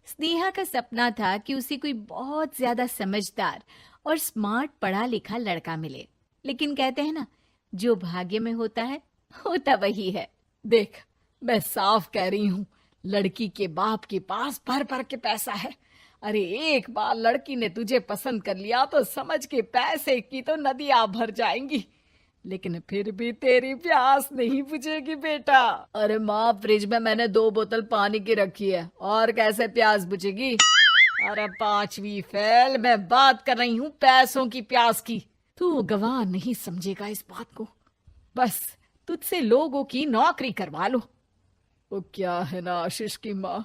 स्नेहा का सपना था कि उसे कोई बहुत ज्यादा समझदार और स्मार्ट पढ़ा लिखा लड़का मिले। लेकिन कहते हैं ना, जो भाग्य में होता है होता वही है। देख, मैं साफ कह रही हूँ, लड़की के बाप के पास भर भर के पैसा है। अरे एक बार लड़की ने तुझे पसंद कर लिया तो समझ के पैसे की तो नदियां भर जाएंगी, लेकिन फिर भी तेरी प्यास नहीं बुझेगी बेटा। अरे माँ, फ्रिज में मैंने 2 बोतल पानी की रखी है, और कैसे प्यास बुझेगी? अरे 5वीं फेल, मैं बात कर रही हूँ पैसों की प्यास की। तू गवाह नहीं समझेगा इस बात को। बस तुझसे लोगों की नौकरी करवा लो। वो क्या है ना आशीष की माँ,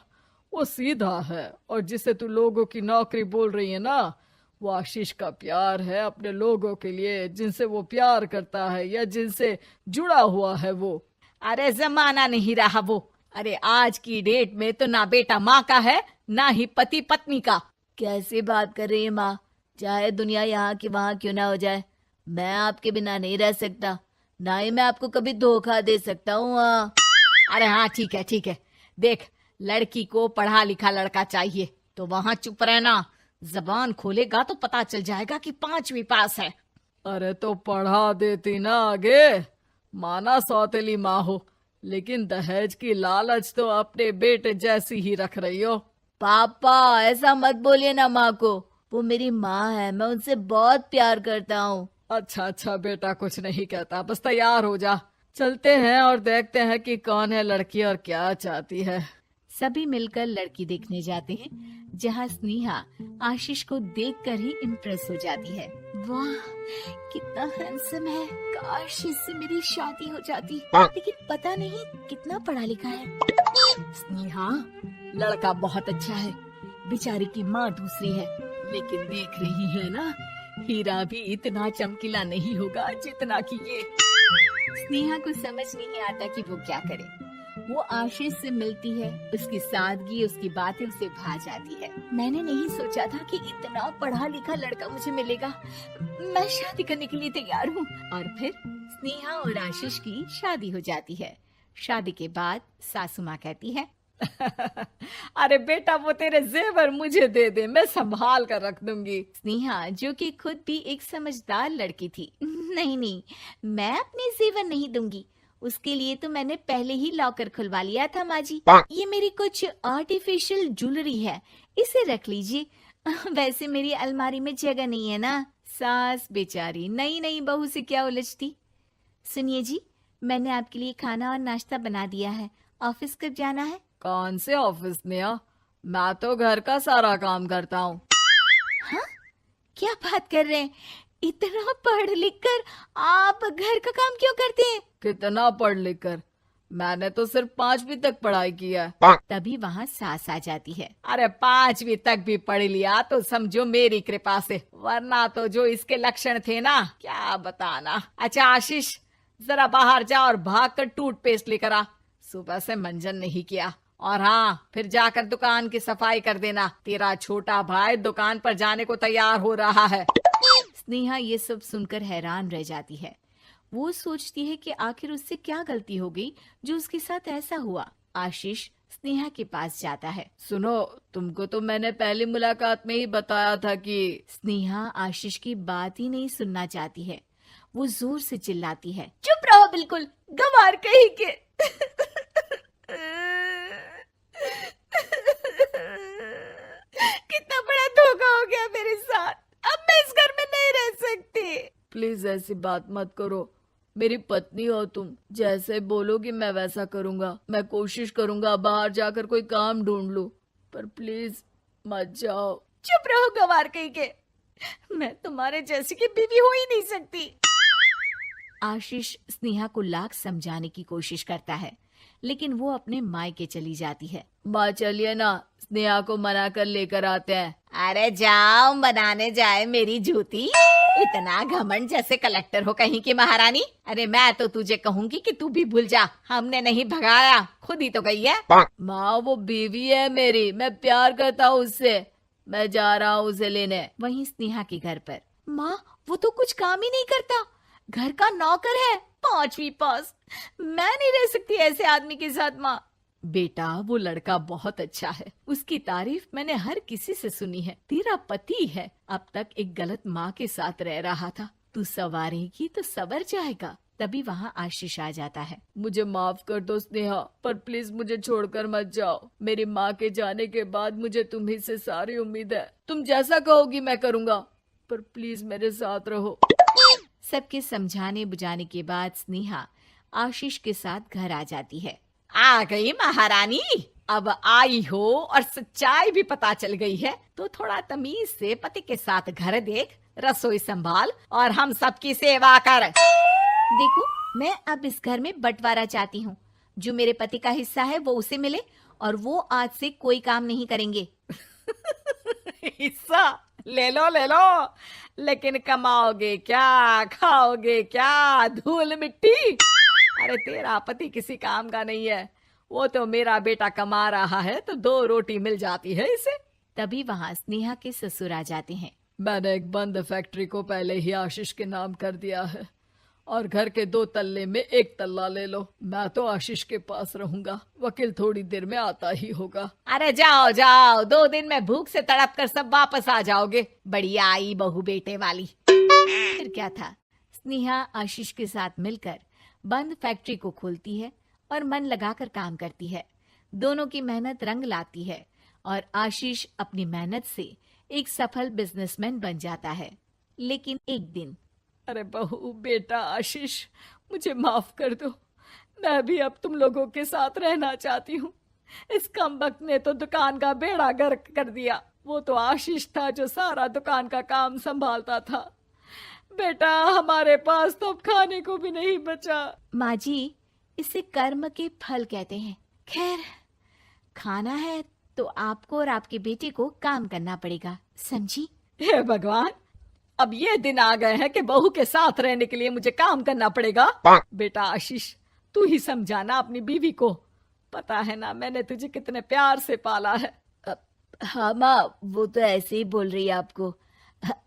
वो सीधा है, और जिसे तू लोगों की नौकरी बोल रही है ना, वो आशीष का प्यार है अपने लोगों के लिए, जिनसे वो प्यार करता है या जिनसे जुड़ा हुआ है वो। अरे जमाना नहीं रहा वो। अरे आज की डेट में तो ना बेटा माँ का है, ना ही पति पत्नी का। कैसी बात कर रही है माँ? चाहे दुनिया यहाँ की वहाँ क्यों ना हो जाए, मैं आपके बिना नहीं रह सकता। ना ही मैं आपको कभी धोखा दे सकता हूँ। अरे हाँ, ठीक है ठीक है। देख, लड़की को पढ़ा लिखा लड़का चाहिए तो वहां चुप रहना। जबान खोलेगा तो पता चल जाएगा कि 5वीं पास है। अरे तो पढ़ा देती ना आगे। माना सौतेली माँ हो, लेकिन दहेज की लालच तो अपने बेटे जैसी ही रख रही हो। पापा ऐसा मत बोलिए ना माँ को, वो मेरी माँ है, मैं उनसे बहुत प्यार करता हूँ। अच्छा अच्छा बेटा, कुछ नहीं कहता, बस तैयार हो जा, चलते हैं और देखते हैं कि कौन है लड़की और क्या चाहती है। सभी मिलकर लड़की देखने जाते हैं, जहाँ स्नेहा आशीष को देखकर ही इम्प्रेस हो जाती है। वाह, कितना हैंडसम है। काश इससे मेरी शादी हो जाती, लेकिन पता नहीं कितना पढ़ा लिखा है। स्नेहा, लड़का बहुत अच्छा है, बेचारी की माँ दूसरी है, लेकिन देख रही है ना, हीरा भी इतना चमकीला नहीं होगा जितना कि ये। स्नेहा को समझ नहीं आता कि वो क्या करे। वो आशीष से मिलती है, उसकी सादगी, उसकी बातें उसे भा जाती है। मैंने नहीं सोचा था कि इतना पढ़ा लिखा लड़का मुझे मिलेगा। मैं शादी करने के लिए तैयार हूँ। और फिर स्नेहा और आशीष की शादी हो जाती है। शादी के बाद सासू माँ कहती है, अरे बेटा, वो तेरे जेवर मुझे दे दे, मैं संभाल कर रख दूंगी। स्नेहा, जो कि खुद भी एक समझदार लड़की थी, नहीं नहीं, मैं अपने जेवर नहीं दूंगी। उसके लिए तो मैंने पहले ही लॉकर खुलवा लिया था माँ जी। ये मेरी कुछ आर्टिफिशियल ज्वेलरी है, इसे रख लीजिए। वैसे मेरी अलमारी में जगह नहीं है ना। सास बेचारी नई नई बहू से क्या उलझती। सुनिए जी, मैंने आपके लिए खाना और नाश्ता बना दिया है। ऑफिस कब जाना है? कौन से ऑफिस में? मैं तो घर का सारा काम करता हूँ। हाँ, क्या बात कर रहे हैं? इतना पढ़ लिख कर आप घर का काम क्यों करते हैं? कितना पढ़ लिख कर? मैंने तो सिर्फ 5वीं तक पढ़ाई की है। तभी वहाँ सास आ जाती है। अरे 5वीं तक भी पढ़ लिया तो समझो मेरी कृपा से, वरना तो जो इसके लक्षण थे ना, क्या बताना। अच्छा आशीष, जरा बाहर जा और भाग कर टूथपेस्ट लेकर आ। सुबह से मंजन नहीं किया। और हाँ, फिर जाकर दुकान की सफाई कर देना। तेरा छोटा भाई दुकान पर जाने को तैयार हो रहा है। स्नेहा ये सब सुनकर हैरान रह जाती है। वो सोचती है कि आखिर उससे क्या गलती हो गई जो उसके साथ ऐसा हुआ। आशीष स्नेहा के पास जाता है। सुनो, तुमको तो मैंने पहली मुलाकात में ही बताया था कि। स्नेहा आशीष की बात ही नहीं सुनना चाहती है। वो जोर से चिल्लाती है, चुप रहो बिल्कुल, गंवार कहीं के। कितना बड़ा धोखा हो गया मेरे साथ। अब मैं इस घर में नहीं रह सकती। प्लीज ऐसी बात मत करो, मेरी पत्नी हो तुम, जैसे बोलोगी मैं वैसा करूंगा। मैं कोशिश करूंगा बाहर जाकर कोई काम ढूंढ लूं, पर प्लीज मत जाओ। चुप रहो गंवार कहीं के, मैं तुम्हारे जैसी की बीवी हो ही नहीं सकती। आशीष स्नेहा को लाख समझाने की कोशिश करता है, लेकिन वो अपने मायके चली जाती है। माँ चलिए ना, स्नेहा को मना कर लेकर आते हैं। अरे जाओ, बनाने जाए मेरी जूती। इतना घमंड, जैसे कलेक्टर हो कहीं की महारानी। अरे मैं तो तुझे कहूंगी कि तू भी भूल जा, हमने नहीं भगाया, खुद ही तो गई है। माँ वो बीवी है मेरी, मैं प्यार करता हूँ उससे, मैं जा रहा हूँ उसे लेने। वहीं स्नेहा के घर पर, माँ वो तो कुछ काम ही नहीं करता, घर का नौकर है, 5वीं पास। मैं नहीं रह सकती ऐसे आदमी के साथ माँ। बेटा वो लड़का बहुत अच्छा है, उसकी तारीफ मैंने हर किसी से सुनी है। तेरा पति है, अब तक एक गलत माँ के साथ रह रहा था, तू संवारेगी तो संवर जाएगा। तभी वहाँ आशीष आ जाता है। मुझे माफ कर दो स्नेहा, पर प्लीज मुझे छोड़कर मत जाओ। मेरी माँ के जाने के बाद मुझे तुम्ही से सारी उम्मीद है। तुम जैसा कहोगी मैं करूँगा, पर प्लीज मेरे साथ रहो। सबके समझाने बुझाने के बाद स्नेहा आशीष के साथ घर आ जाती है। आ गई महारानी, अब आई हो और सच्चाई भी पता चल गई है, तो थोड़ा तमीज से पति के साथ घर देख, रसोई संभाल और हम सबकी सेवा कर। देखो, मैं अब इस घर में बंटवारा चाहती हूँ। जो मेरे पति का हिस्सा है वो उसे मिले और वो आज से कोई काम नहीं करेंगे। हिस्सा ले लो, लेकिन कमाओगे क्या, खाओगे क्या, धूल मिट्टी। अरे तेरा पति किसी काम का नहीं है, वो तो मेरा बेटा कमा रहा है तो 2 रोटी मिल जाती है इसे। तभी वहाँ स्नेहा के ससुर आ जाते हैं। मैंने एक बंद फैक्ट्री को पहले ही आशीष के नाम कर दिया है और घर के 2 तल्ले में 1 तल्ला ले लो। मैं तो आशीष के पास रहूंगा, वकील थोड़ी देर में आता ही होगा। अरे जाओ जाओ, 2 दिन में भूख से तड़प कर सब वापस आ जाओगे। बढ़िया आई बहू बेटे वाली। फिर क्या था, स्नेहा आशीष के साथ मिलकर बंद फैक्ट्री को खोलती है और मन लगाकर काम करती है। दोनों की मेहनत रंग लाती है और आशीष अपनी मेहनत से एक सफल बिजनेसमैन बन जाता है। लेकिन एक दिन, अरे बहू बेटा आशीष, मुझे माफ कर दो, मैं भी अब तुम लोगों के साथ रहना चाहती हूँ। इस कमबख्त ने तो दुकान का बेड़ा गर्क कर दिया। वो तो आशीष था जो सारा दुकान का काम संभालता था। बेटा हमारे पास तो अब खाने को भी नहीं बचा। माँ जी, इसे कर्म के फल कहते हैं। खैर, खाना है तो आपको और आपके बेटे को काम करना पड़ेगा, समझी? हे भगवान, अब ये दिन आ गए हैं कि बहू के साथ रहने के लिए मुझे काम करना पड़ेगा। बेटा आशीष, तू ही समझाना अपनी बीवी को। पता है ना मैंने तुझे कितने प्यार से पाला है। हाँ माँ, वो तो ऐसे ही बोल रही है आपको।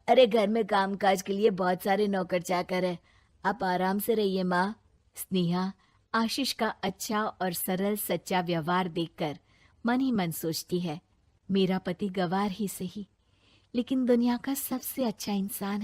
अरे घर में कामकाज के लिए बहुत सारे नौकर चाकर है, आप आराम से रहिए माँ। स्नेहा आशीष का अच्छा और सरल सच्चा व्यवहार देखकर मन ही मन सोचती है, मेरा पति गवार ही सही, लेकिन दुनिया का सबसे अच्छा इंसान है।